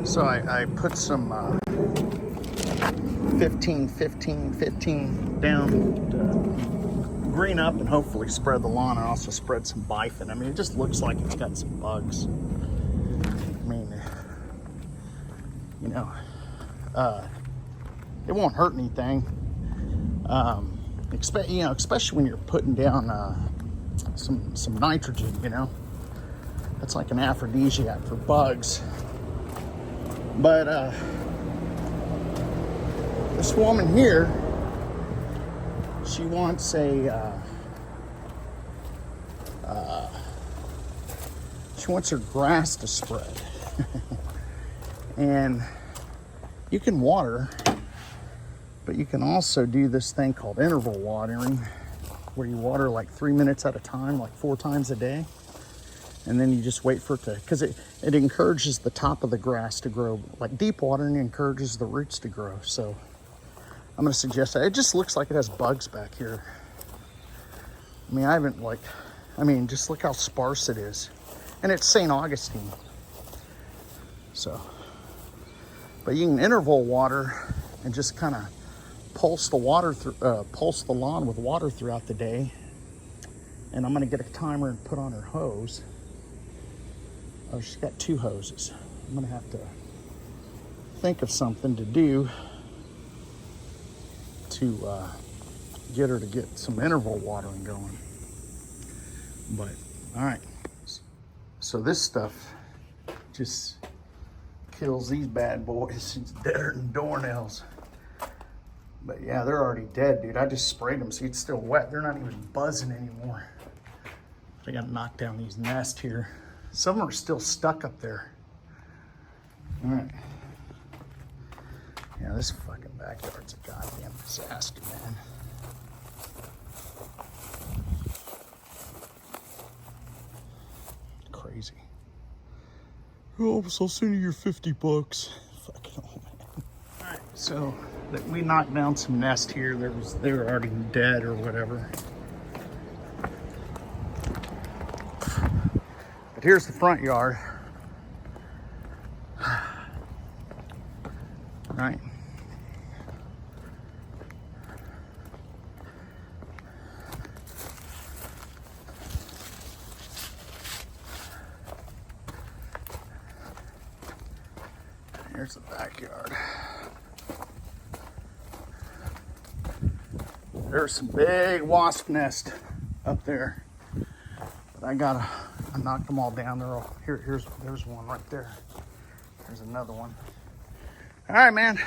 So I put some 15 down to green up and hopefully spread the lawn, and also spread some bifin. I mean, it just looks like it's got some bugs. I mean, you know, it won't hurt anything. Especially when you're putting down some nitrogen, you know. That's like an aphrodisiac for bugs. But this woman here, she wants she wants her grass to spread. And you can water, but you can also do this thing called interval watering, where you water like 3 minutes at a time, like 4 times a day. And then you just wait for it to, because it encourages the top of the grass to grow. Like deep watering encourages the roots to grow. So I'm going to suggest that. It just looks like it has bugs back here. I mean, just look how sparse it is. And it's St. Augustine. So, but you can interval water and just kind of pulse the lawn with water throughout the day. And I'm going to get a timer and put on her hose. Oh, she's got 2 hoses. I'm going to have to think of something to do to get her to get some interval watering going. But, all right. So this stuff just kills these bad boys. It's deader than doornails. But yeah, they're already dead, dude. I just sprayed them. See, it's still wet. They're not even buzzing anymore. I got to knock down these nests here. Some of them are still stuck up there. All right. Yeah, this fucking backyard's a goddamn disaster, man. Crazy. Oh, so I'll send you your $50. Fucking hell, man. All right, so we knocked down some nests here. They were already dead or whatever. But here's the front yard. Right. Here's the backyard. There's some big wasp nest up there. But I knocked them all down. They're all there's one right there. There's another one. All right, man.